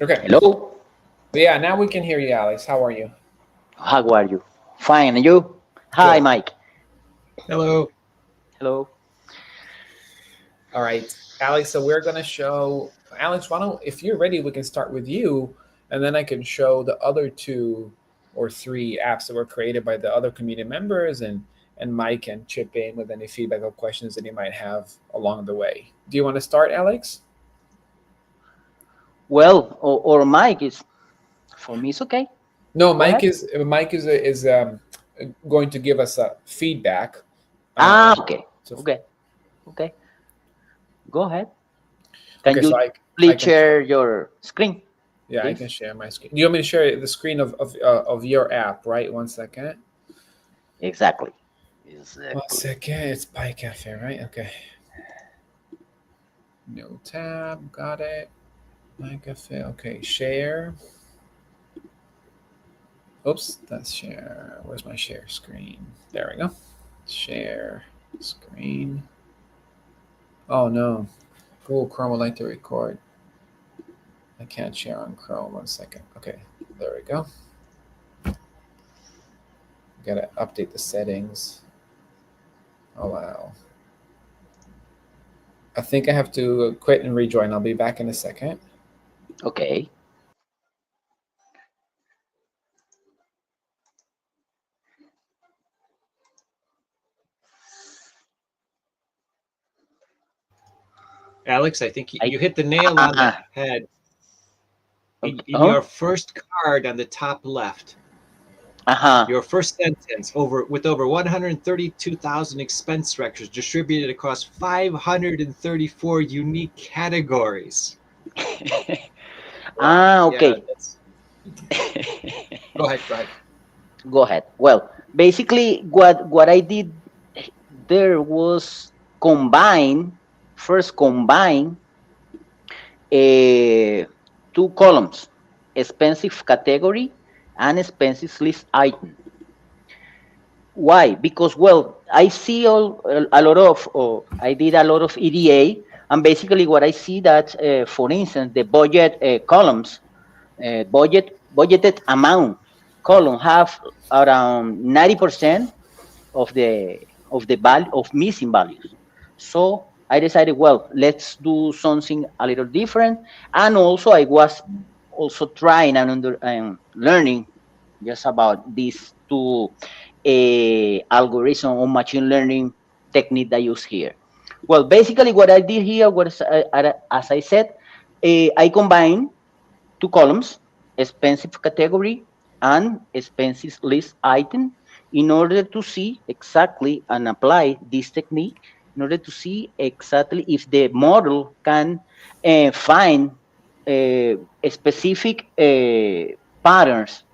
Okay. Hello, Yeah, now we can hear you, Alex. How are you? how are you? Fine, and you? Hi, Good. Mike. Hello. Hello. All right, Alex. So we're gonna show Alex. Why don't, if you're ready, we can start with you, and then I can show the other two or three apps that were created by the other community members, and Mike can chip in with any feedback or questions that he might have along the way. Do you want to start, Alex? Well, or Mike is for me. It's okay. No, Go ahead. Mike is going to give us a feedback. Okay, So okay, okay. Go ahead. okay, Can so you I please can share. share your screen, Yeah, I can please? share my screen. Do you want me to share the screen of your app, right? 1 second. Exactly. 1 second. It's Pi Cafe, right? Okay. No tab. Got it. Pi Cafe. Okay. Share. Oops. That's share. Where's my share screen? There we go. Share screen. Oh no. Google Chrome would like to record. I can't share on Chrome. 1 second. Okay. There we go. Gotta update the settings. Allow. I think I have to quit and rejoin. I'll be back in a second. Okay. Alex, I think I. you hit the nail on the Ah. head. In Oh. your first card on the top left, Uh-huh. your first sentence with over 132,000 expense records distributed across 534 unique categories. Ah. Yeah, Okay. that's. Go ahead. Go ahead. Go ahead. Well, basically, what I did there was combine first combine two columns, expensive category and expenses list item. Why? Because, well, I see a lot of, or I did a lot of EDA, and basically what I see that, for instance, the budget columns, budgeted amount column have around 90% of the value of missing values. So I decided, well, let's do something a little different. And also, I was also trying and learning just about these two algorithm or machine learning technique that I use here. Well, basically, what I did here was, as I said, I combined two columns, expensive category and expenses list item, in order to see exactly and apply this technique in order to see exactly if the model can find specific patterns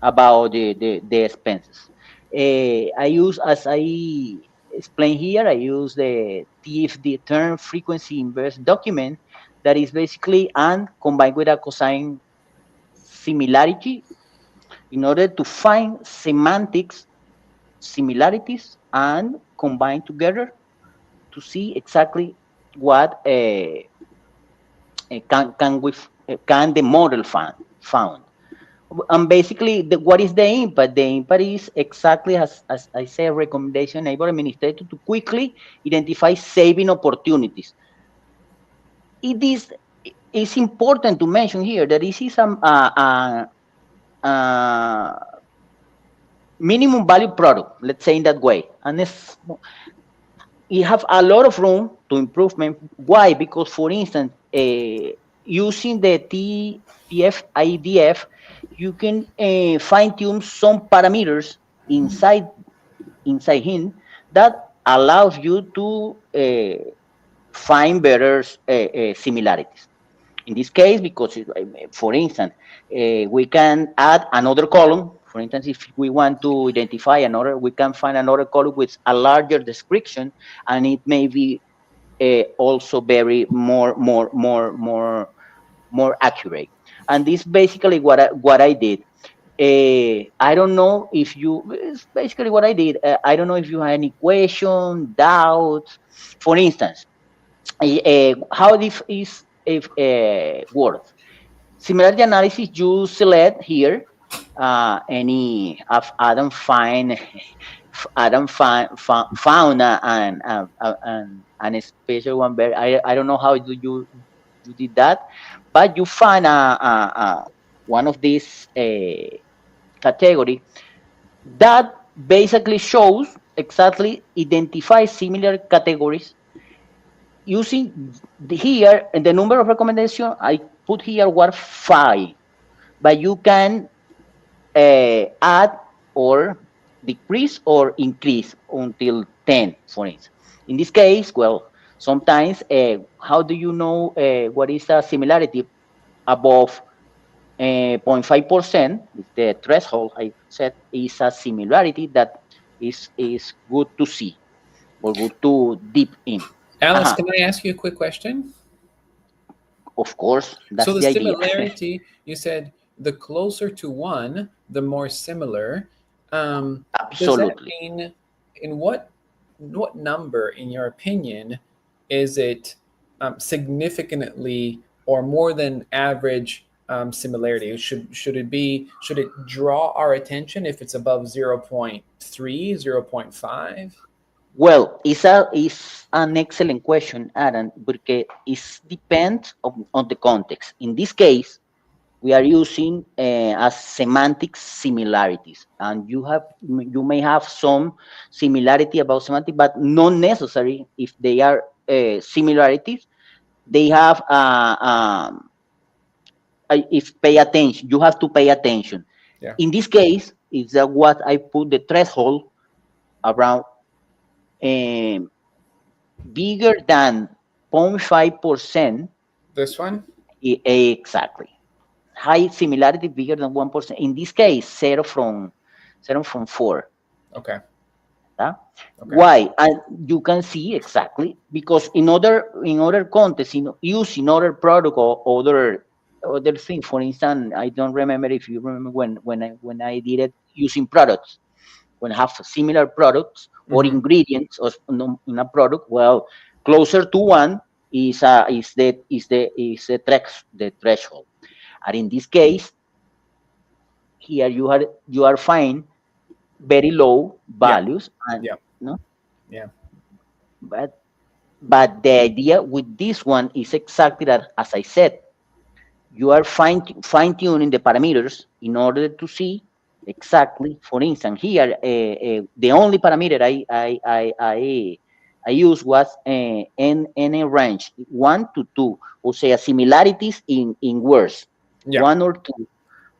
about the expenses. I use, as I explain here, I use the TFD, term frequency inverse document, that is basically and combined with a cosine similarity in order to find semantics similarities and combine together to see exactly what can the model found. And basically, what is the impact? The impact is exactly as I say, recommendation enable administrator to quickly identify saving opportunities. It is it's important to mention here that this is a minimum value product, let's say in that way. And you have a lot of room to improvement. Why? Because, for instance, using the TF IDF, you can fine tune some parameters inside him that allows you to find better similarities. In this case, because, for instance, we can add another column. For instance, if we want to identify another, we can find another column with a larger description, and it may be also very more accurate. And this basically what I did. I don't know if you. It's basically what I did. I don't know if you have any question, doubts. For instance, how this is if worth. Similarity analysis, you select here any of Adam find fauna and a special one bear. I don't know how do you did that, but you find one of these category that basically shows exactly identify similar categories using here and the number of recommendation I put here were 5, but you can add or decrease or increase until 10, for instance. In this case, well, sometimes how do you know what is a similarity above 0.5%? The threshold I said is a similarity that is good to see or good to deep in. Alex, Uh-huh. can I ask you a quick question? Of course, So that's the the idea. similarity, you said the closer to one, the more similar. Does that Absolutely. mean in what number, in your opinion, is it significantly or more than average similarity? Should it draw our attention if it's above 0.3, 0.5? Well, it's an excellent question, Aaron, because it depends on the context. In this case, we are using as semantic similarities, and you may have some similarity about semantic, but not necessary if they are similarities. They have if pay attention, you have to pay attention. Yeah. In this case, is that what I put the threshold around um, bigger than 0.5%. This one? Exactly. High similarity bigger than 1%. In this case, zero from 4. Okay. Yeah? Okay. Why? And you can see exactly because in other contexts, using other product or other thing. For instance, I don't remember if you remember when I did it using products. When I have similar products or Mm-hmm. ingredients or in a product, well, closer to one is the threshold. And in this case, here you are finding very low Yeah. values, and Yeah. no, Yeah. but the idea with this one is exactly that, as I said, you are fine tuning the parameters in order to see exactly. For instance, here the only parameter I used was in a range 1 to 2, or say similarities in words, Yeah. 1 or 2.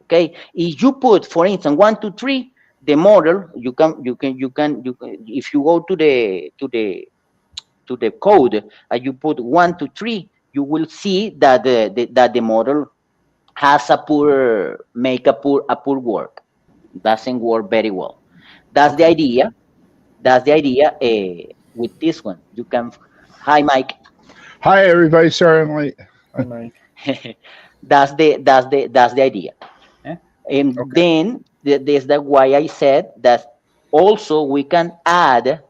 Okay, if you put, for instance, 1 to 3, the model you can if you go to the code and you put 1 to 3, you will see that the model has a poor work, doesn't work very well. That's the Okay. idea. That's the idea. With this one, you can. Hi, Mike. Hi, everybody. Sorry I'm late. Hi, Mike. That's the idea. And Okay. then there's that why I said that also we can add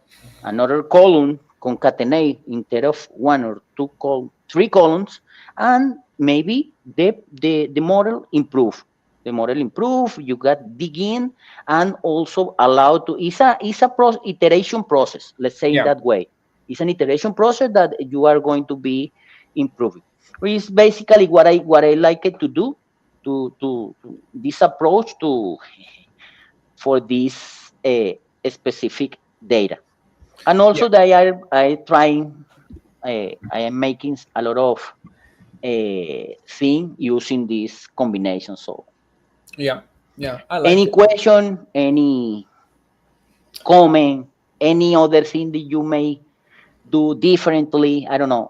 another column, concatenate instead of one or two 3 columns, and maybe the model improve. The model improve. You got dig in and also allow to. It's a iteration process. Let's say in Yeah. that way. It's an iteration process that you are going to be improving. It's basically what I like it to do to this approach to for this specific data. And Yeah. also they are I trying I am making a lot of thing using this combination. So Yeah. Yeah. I like any it. question, any comment, any other thing that you may do differently, I don't know.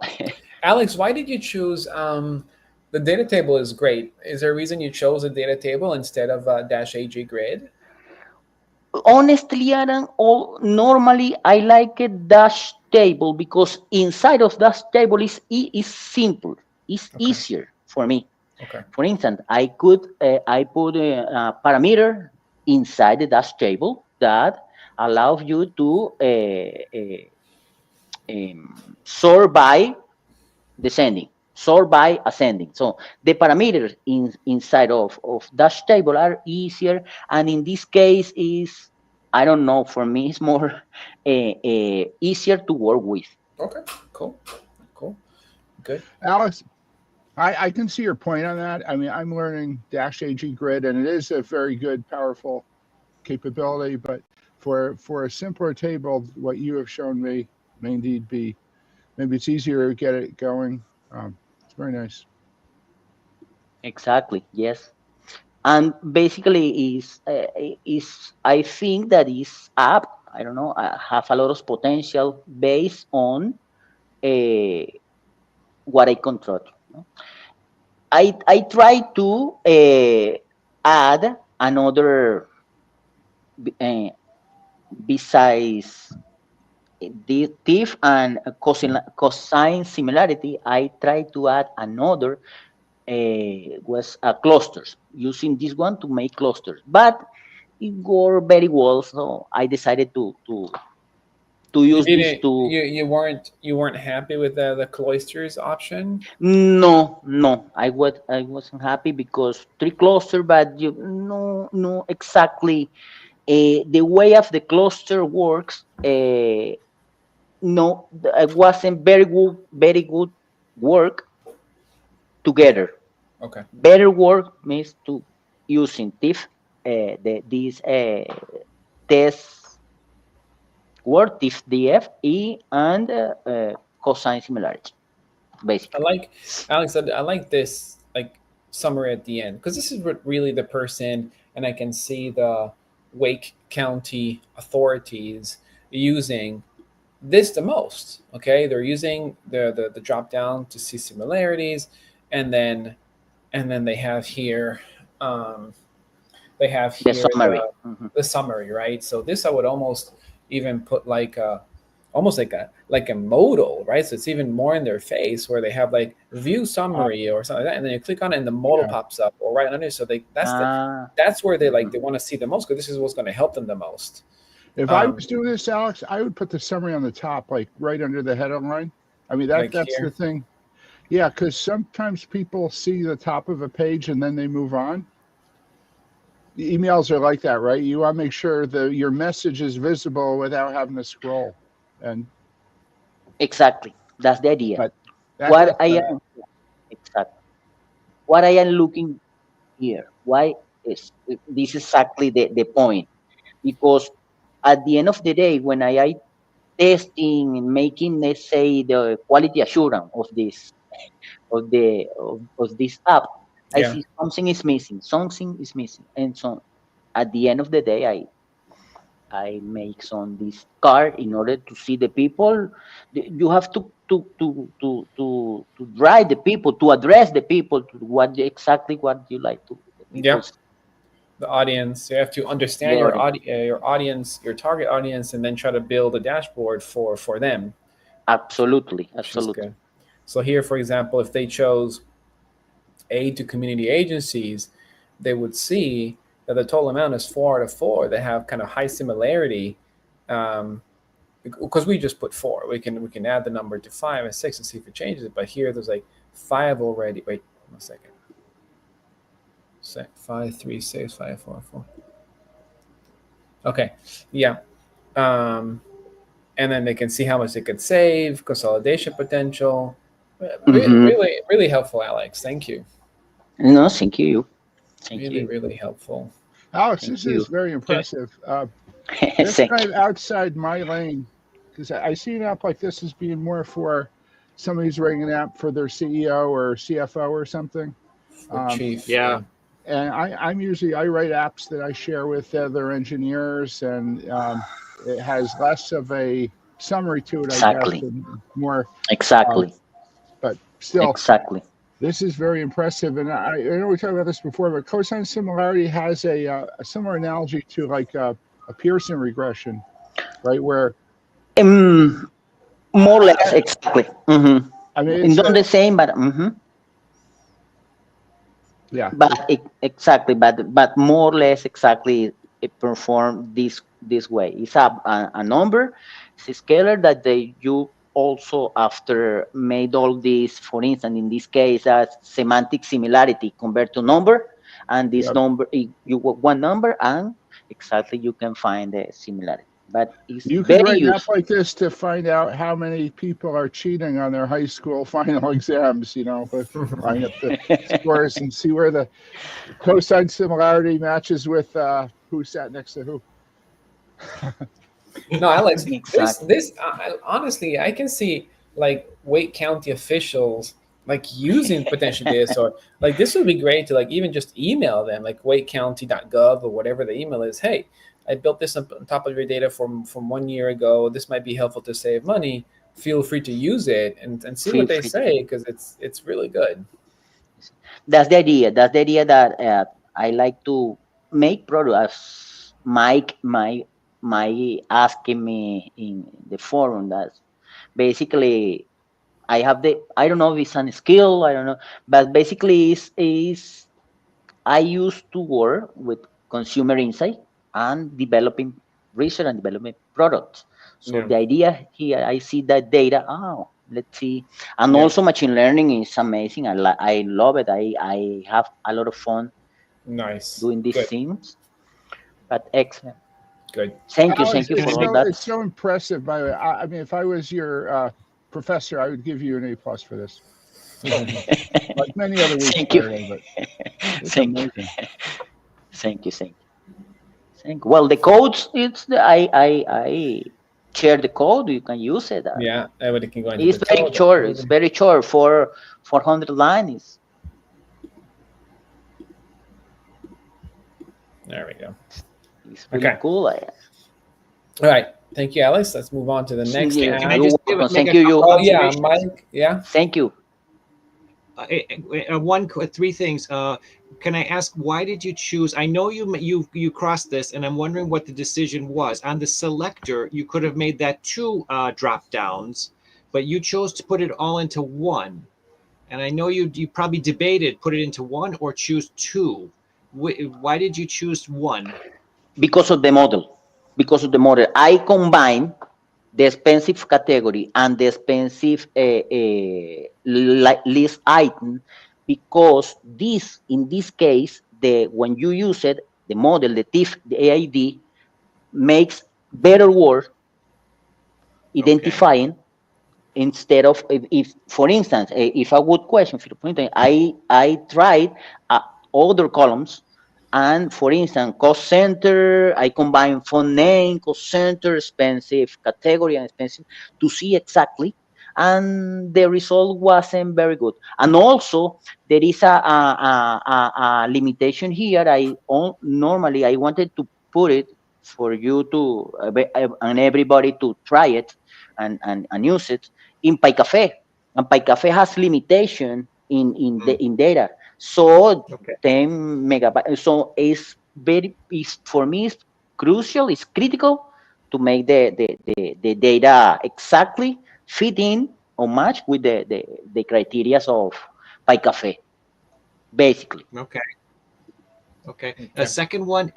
Alex, why did you choose the data table is great. Is there a reason you chose a data table instead of dash AG grid? Honestly, Aaron, normally I like a dash table because inside of dash table is simple. It's Okay. easier for me. Okay. For instance, I put a parameter inside the dash table that allows you to sort by descending. sort by ascending. So the parameters inside of dash table are easier, and in this case is, I don't know, for me it's more easier to work with. Okay, cool, cool, good. Alex, I can see your point on that. I mean, I'm learning Dash AG Grid, and it is a very good, powerful capability. But for a simpler table, what you have shown me may indeed be, maybe it's easier to get it going. It's very nice. Exactly, yes. And basically is I think that this app, I don't know, have a lot of potential based on uh, what I control. No? I try to add another uh, besides the TIFF and cosine similarity. I try to add another was clusters, using this one to make clusters, but it worked very well. So I decided to You use these didn't. two. You weren't happy with the cloisters option. No, I wasn't happy because three cluster, but you no exactly the way of the cluster works. No, it wasn't very good work together. Okay. Better work means to using TIFF, these test word TIFF DF E and cosine similarity, I basically. like Alex. I like this like summary at the end because this is what really the person, and I can see the Wake County authorities using this the most. Okay, they're using the drop down to see similarities, and then they have here um, they have The here summary. Mhm. the summary, right? So this I would almost even put like a almost like a modal, right? So it's even more in their face where they have like view Uh, summary or something like that, and then you click on it and the modal yeah. pops up or right under. So Ah, that's where they like mhm. they want to see the most because this is what's going to help them the most. If I Um, was doing this, Alex, I would put the summary on the top, like right under the header line. I mean, like that's the here, thing. Yeah, because sometimes people see the top of a page and then they move on. Emails are like that, right? You want to make sure that your message is visible without having to scroll. And Exactly. That's the idea. but What that's I better. am exactly what I am looking here. Why is this exactly the point? Because at the end of the day, when I testing and making, let's say, the quality assurance of this app, I yeah, see something is missing. Something is missing, and so at the end of the day, I make some this card in order to see the people. You have to drive the people, to address the people to exactly what you like to the yeah. people's The audience, you have to understand the audience. your audience, your target audience, and then try to build a dashboard for them, Absolutely, which is absolutely. good. So here, for example, if they chose aid to community agencies, they would see that the total amount is 4 out of 4. They have kind of high similarity, um, because we just put 4. We can add the number to 5 and 6 and see if it changes it. But here there's like 5 already. Wait 1 second. 5, 3, 6, 5, 4, 4. Okay, yeah. Um, and then they can see how much they could save, consolidation potential. Hmm. Really helpful, Alex. Thank you. No, thank you. Thank Really, you. really helpful. Alex, Thank this is you. very Okay. impressive. That's Thank kind you. of outside my lane because I see an app like this as being more for somebody who's writing an app for their CEO or CFO or something. For Um, Chief, Yeah. yeah. and I'm usually I write apps that I share with other engineers, and it has less of a summary to it, I guess, Exactly. and more. Um, Exactly. but still, Exactly. this is very impressive. And I know we talked about this before, but cosine similarity has a similar analogy to like a Pearson regression, right? Where Um, More or less, exactly. Hmm. I mean, it's Not a the same, but yeah, exactly, but more or less exactly it perform this way. It's a number, it's a scalar that you also after made all this, for instance, in this case, as semantic similarity convert to number, and this Yep. number, you want one number, and exactly you can find the similarity. But it's You could very write an app useful. like this to find out how many people are cheating on their high school final exams, but line up the scores and see where the cosine similarity matches with who sat next to who. No, Alex, Exactly. honestly, I can see like Wake County officials like using potentially this, or like this would be great to like even just email them, like wakecounty.gov or whatever the email is. Hey, I built this on top of your data from 1 year ago. This might be helpful to save money. Feel free to use it and see Feel what they free to use. say, because it's really good. That's the idea. That's the idea that I like to make products. My asking me in the forum that basically I have I don't know if it's a skill, I don't know, but basically is I used to work with consumer insight and developing research and development products. So Yeah, the idea here, I see that data. Oh, let's see, and yeah, also machine learning is amazing. I love it. I have a lot of fun nice, doing these good, things. But excellent. good. Alex, Thank you for it's all so that. it's so impressive. By the way, I mean, if I was your professor, I would give you an A+ for this. Like many other weeks, Thank by you. the way, but it's Thank you. amazing. Thank you. Thank you. Thank you. Well, the codes, I share the code. You can use it. Yeah, everybody can go into It's the very code. short. It's very short. For 400 lines. There we go. It's really Okay. cool. All right. Thank you, Alex. Let's move on to the next Yeah, Can I app. you're just welcome. make Thank a you. couple Oh yeah, observations? Mike. Yeah. Thank you. Three things. Can I ask, why did you choose? I know you crossed this, and I'm wondering what the decision was on the selector. You could have made that two drop downs, but you chose to put it all into one. And I know you probably debated put it into one or choose two. Why did you choose one? Because of the model. Because of the model, I combine the expensive category and the expensive list item, because this, in this case, the when you use it, the model, the TIF, the AID makes better work Okay. identifying, instead of, if for instance, if a good question, for instance, I tried other columns, and for instance, cost center, I combine phone name, cost center, expensive category, and expensive, to see exactly, and the result wasn't very good. And also there is a limitation here. Normally I wanted to put it for you to and everybody to try it and use it in PyCafe, and PyCafe has limitation in data. So Okay. 10 megabytes. So is for me, it's crucial. It's critical to make the data exactly fit in or match with the criteria of PyCafe, basically. Okay. Okay. A Okay. second one,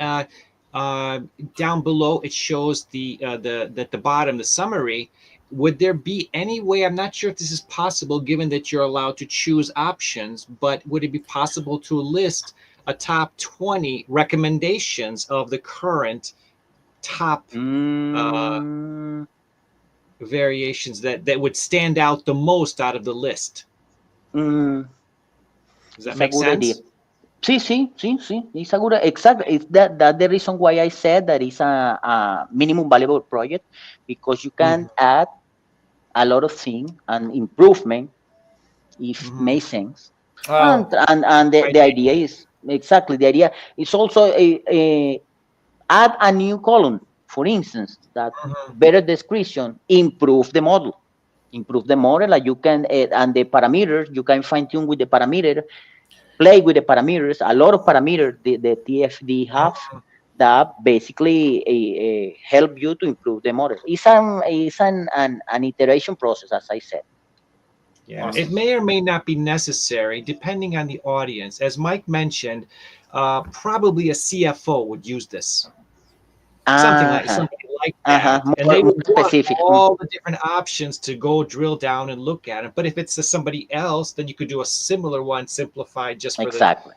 down below it shows at the bottom, the summary. Would there be any way? I'm not sure if this is possible, given that you're allowed to choose options. But would it be possible to list a top 20 recommendations of the current top uh, Mm, variations that would stand out the most out of the list? mm, Does that it's a make good idea. sense? Sí, sí, sí, sí. It's a good, exactly. It's that the reason why I said that it's a minimum valuable project, because you can Mhm. add a lot of things and improvement if Mhm. makes sense. And Oh, and I the idea is exactly, the idea is also a add a new column, for instance, that Mhm. better description, improve the model, and you can and the parameters you can fine tune with the parameter, play with the parameters, a lot of parameters the TFD have that basically help you to improve the model. It's an iteration process, as I said. Yeah, it awesome. may or may not be necessary depending on the audience. As Mike mentioned, probably a CFO would use this. Uh-huh. Something like that, and more, they more would want specific. all the different options to go drill down and look at it. But if it's to somebody else, then you could do a similar one, simplified just for Exactly.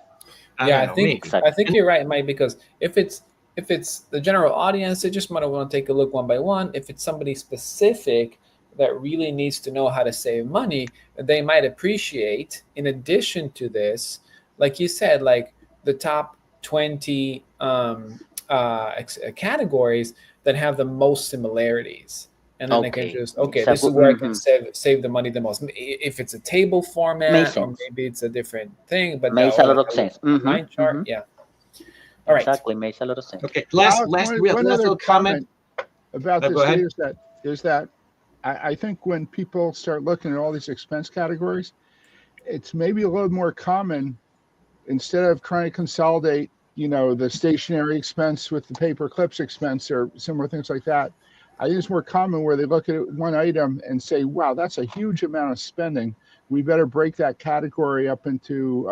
I Yeah, don't I know, think maybe. Exactly. I think you're right, Mike. Because if it's the general audience, they just might want to take a look one by one. If it's somebody specific that really needs to know how to save money, they might appreciate. In addition to this, like you said, like the top 20 categories that have the most similarities. And then they can Okay. just, okay, It's a this is good, where I can save the money the most. If it's a table makes format, or sense. maybe it's a different thing, but Makes a or lot like of sense. a line chart, yeah. All right. Exactly, makes a lot of sense. Okay, Alex, last one other little comment. about Go this ahead. is that I think when people start looking at all these expense categories, it's maybe a little more common, instead of trying to consolidate, the stationary expense with the paper clips expense or similar things like that. I think it's more common where they look at one item and say, wow, that's a huge amount of spending. We better break that category up into,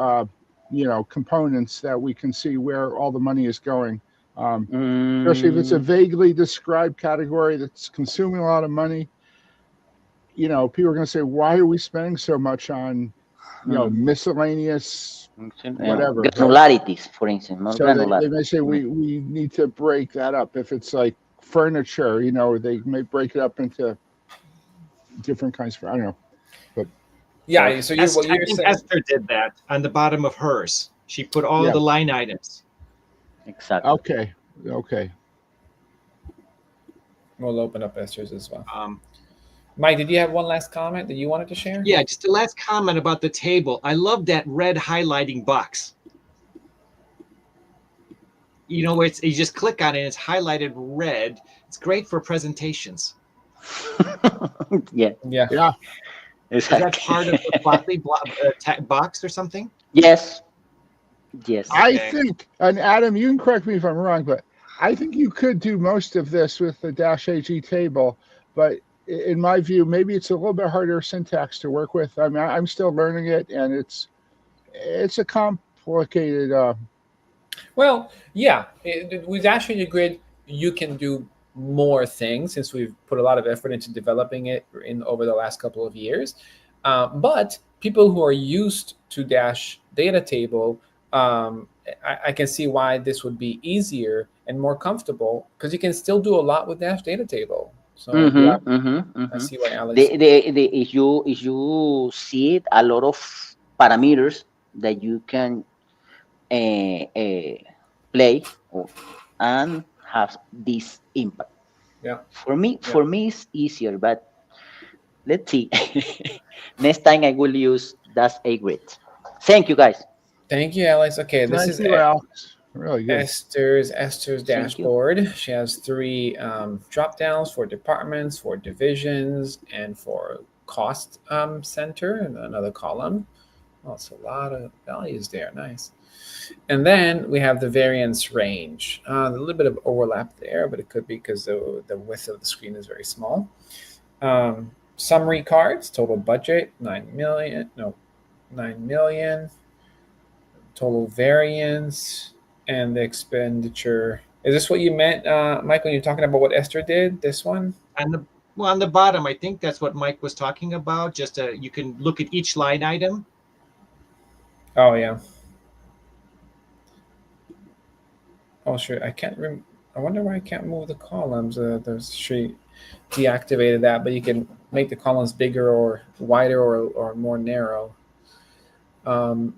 components that we can see where all the money is going. Especially if it's a vaguely described category that's consuming a lot of money, people are going to say, why are we spending so much on, miscellaneous whatever? Granularities, for instance, more So they granular. may say we need to break that up. If it's like furniture, they may break it up into different kinds of, I don't know. But Yeah. So I you're think saying, Esther did that on the bottom of hers. She put all Yeah. the line items. Exactly. okay. we'll open up Esther's as well. Mike, did you have one last comment that you wanted to share? Yeah, just a last comment about the table. I love that red highlighting box. Where you just click on it, it's highlighted red. It's great for presentations. Yeah. Yeah. Is that Exactly. part of the Plotly box or something? Yes. Yes. I Okay. think, and Adam, you can correct me if I'm wrong, but I think you could do most of this with the -AG table, but in my view, maybe it's a little bit harder syntax to work with. I mean, I'm still learning it, and it's a complicated. Well, yeah. With Dash Grid, you can do more things since we've put a lot of effort into developing it in over the last couple of years. But people who are used to Dash Data Table, I can see why this would be easier and more comfortable, because you can still do a lot with Dash Data Table. So I see why Alex. If you see it, a lot of parameters that you can play and have this impact. Yeah. For me, it's easier, but let's see. Next time I will use Dash A Grid. Thank you, guys. Thank you, Alex. Okay, this Thank is you, Alex. Really good. Esther's Thank you. dashboard. She has 3 drop downs for departments, for divisions, and for cost center, and another column. Oh, it's a lot of values there. Nice. And then we have the variance range. A little bit of overlap there, but it could be because the width of the screen is very small. Summary cards, total budget, 9 million. No, 9 million. Total variance and the expenditure. Is this what you meant, Mike, when you're talking about what Esther did? This one? And on the bottom, I think that's what Mike was talking about. Just you can look at each line item. Oh, yeah. Oh, sure. I can't I wonder why I can't move the columns. She deactivated that, but you can make the columns bigger or wider or more narrow.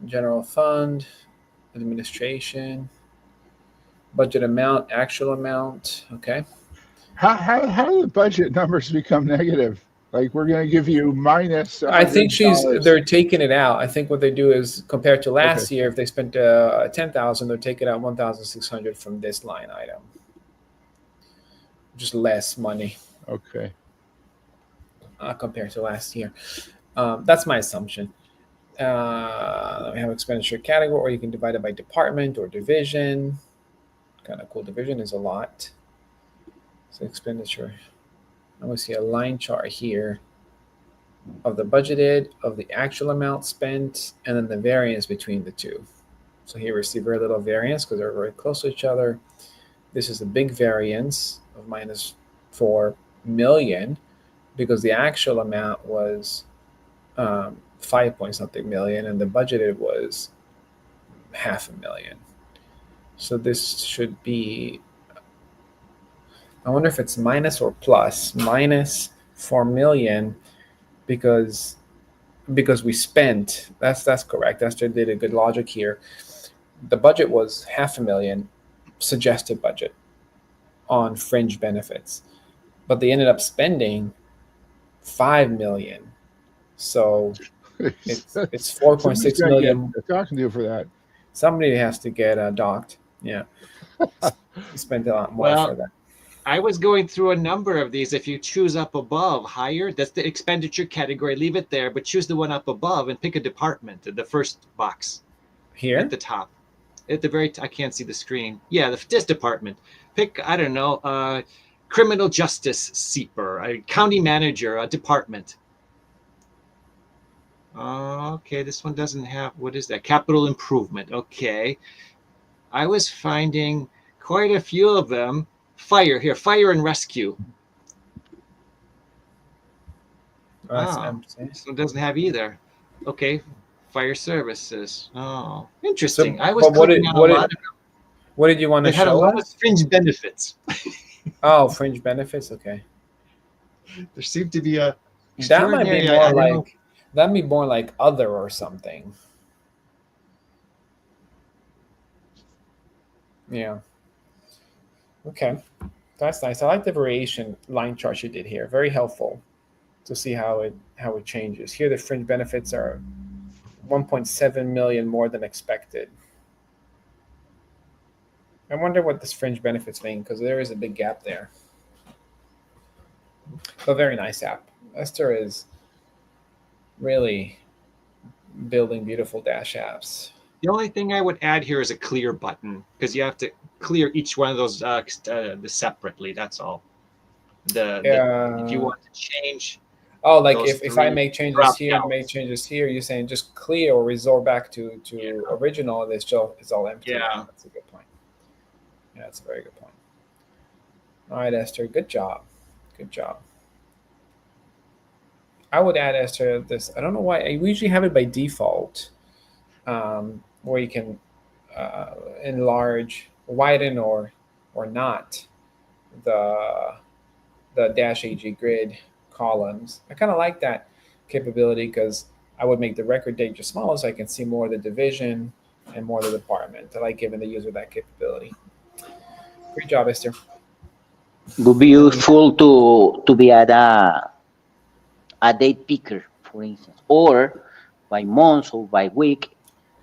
General fund, administration, budget amount, actual amount. Okay. How do the budget numbers become negative? Like, we're going to give you minus I think $100. they're taking it out. I think what they do is, compared to last year, if they spent 10,000, they're taking out 1,600 from this line item. Just less money Okay. compared to last year. That's my assumption. We have expenditure category, or you can divide it by department or division. Kind of cool. Division is a lot. So expenditure. I'm going to see a line chart here of the budgeted, of the actual amount spent, and then the variance between the two. So here we see very little variance because they're very close to each other. This is a big variance of minus 4 million because the actual amount was 5 point something million and the budgeted was $500,000. So this should be, I wonder if it's minus or plus, minus 4 million because we spent, that's correct. Esther did a good logic here. The budget was $500,000 suggested budget on fringe benefits, but they ended up spending 5 million. So it's 4.6 million. Talking to you for that. Somebody has to get docked. Yeah. You spent a lot more Well, for that. I was going through a number of these. If you choose up above, higher, that's the expenditure category. Leave it there, but choose the one up above and pick a department. The first box Here? at the top, at the very. I can't see the screen. Yeah, this department. Pick, I don't know, criminal justice seeper, a county manager, a department. Okay, this one doesn't have. What is that? Capital improvement. Okay, I was finding quite a few of them. Fire and rescue. Oh, that's Oh, empty. this one doesn't have either. Okay, fire services. Oh, interesting. So, I was but what clicking did- on what a did- lot of What did you want to that had a show lot of us? fringe benefits. Oh, fringe benefits. Okay, There seemed to be a that might be extraordinary. more I don't know. like that'd be more like other or something. Yeah. Okay, that's nice. I like the variation line chart you did here. Very helpful to see how it changes. Here, the fringe benefits are 1.7 million more than expected. I wonder what this fringe benefits mean because there is a big gap there. A very nice app. Esther is really building beautiful Dash apps. The only thing I would add here is a clear button because you have to clear each one of those separately. That's all. If you want to change. Oh, like those if I three make changes drop here and make downs. changes here, you're saying just clear or resort back to original, and it's all empty. Yeah. That's a good point. Yeah, that's a very good point. All right, Esther, good job. Good job. I would add, Esther, this. I don't know why. I usually have it by default, where you can enlarge, widen, or not the Dash AG grid columns. I kind of like that capability because I would make the record date just smaller so I can see more of the division and more of the department. I like giving the user that capability. Great job, Esther. Would be useful to be at a date picker, for instance, or by month or by week.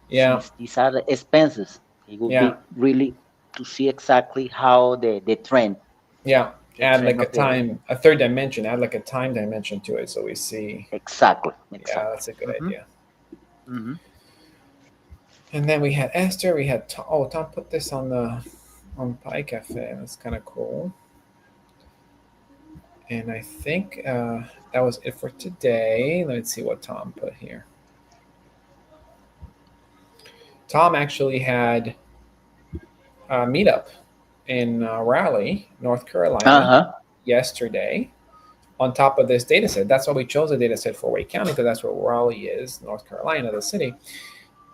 Yeah. Since these are the expenses, it would Yeah. be really to see exactly how the trend. Yeah. the Add trend like a of the- time, a third dimension, add like a time dimension to it so we see. Exactly. Yeah, that's a good Mhm. idea. Mm-hmm. And then we had Esther, we had Tom. Oh, Tom put this on Pi Cafe. That's kind of cool. And I think that was it for today. Let's see what Tom put here. Tom actually had a meetup in Raleigh, North Carolina, yesterday on top of this data set. That's why we chose a data set for Wake County, because that's where Raleigh is, North Carolina, the city.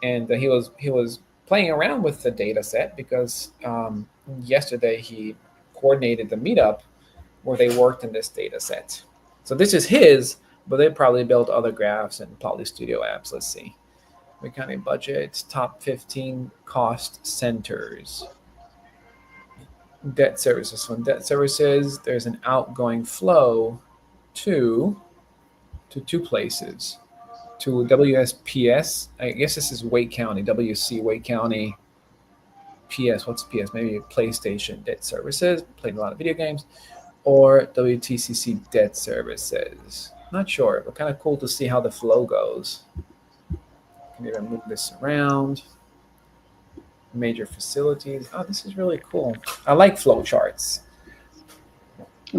And he was playing around with the data set because yesterday he coordinated the meetup where they worked in this data set. So this is his, but they probably built other graphs and Poly Studio apps. Let's see. Wake County budget, top 15 cost centers. Debt services. From debt services, there's an outgoing flow to two places. To WSPS. I guess this is Wake County, WC Wake County. PS, what's PS? Maybe PlayStation debt services. Played a lot of video games. Or WTCC debt services. Not sure, but kind of cool to see how the flow goes. Can even move this around. Major facilities. Oh, this is really cool. I like flow charts.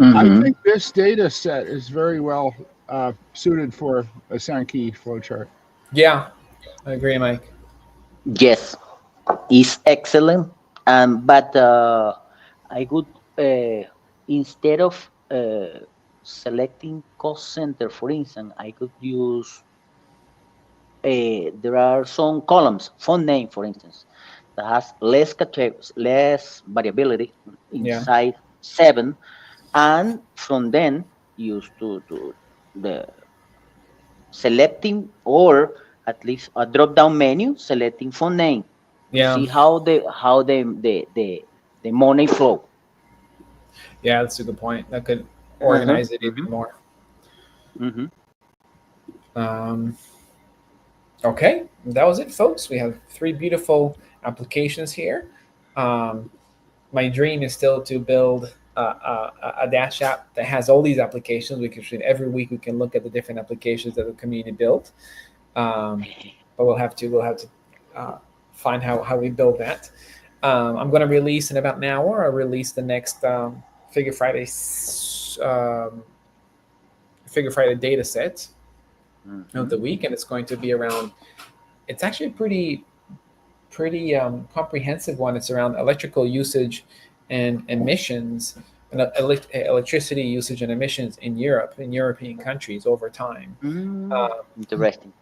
I think this data set is very well suited for a Sankey flowchart. Yeah, I agree, Mike. Yes, it's excellent. But I would instead of selecting cost center, for instance, I could use, there are some columns, font name, for instance, that has less categories, less variability Yeah. inside 7, and from then use to the selecting, or at least a drop down menu selecting font name to Yeah. see how the money flow. Yeah, that's a good point. That could Uh-huh. organize it even more. Mm-hmm. Um, okay, that was it, folks. We have 3 beautiful applications here. Um, my dream is still to build a dash app that has all these applications. Every week we can look at the different applications that the community built. But we'll have to uh, find how we build that. I'm going to release in about an hour. I'll release the next Figure Friday Figure Friday data set of Mm-hmm. the week, and it's going to be around. It's actually pretty comprehensive one. It's around electrical usage and emissions, and electricity usage and emissions in Europe, in European countries over time. Mm, Um, interesting.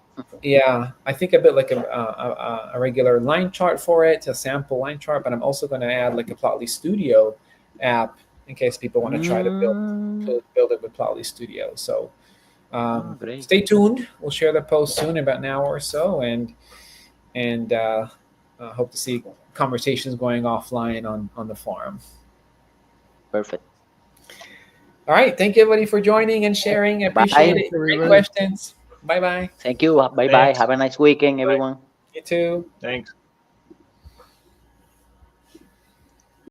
yeah, I think a bit like a regular line chart for it, a sample line chart, but I'm also going to add like a Plotly Studio app in case people want to try to Mm, build it with Plotly Studio. So great. stay tuned. We'll share the post soon, in about an hour or so, and hope to see conversations going offline on the forum. Perfect. All right, thank you everybody for joining and sharing. I appreciate Bye. Thanks, it. Great everybody. questions. Bye bye. Thank you. Bye bye. Thanks. Have a nice weekend, Bye. everyone. You too. Thanks.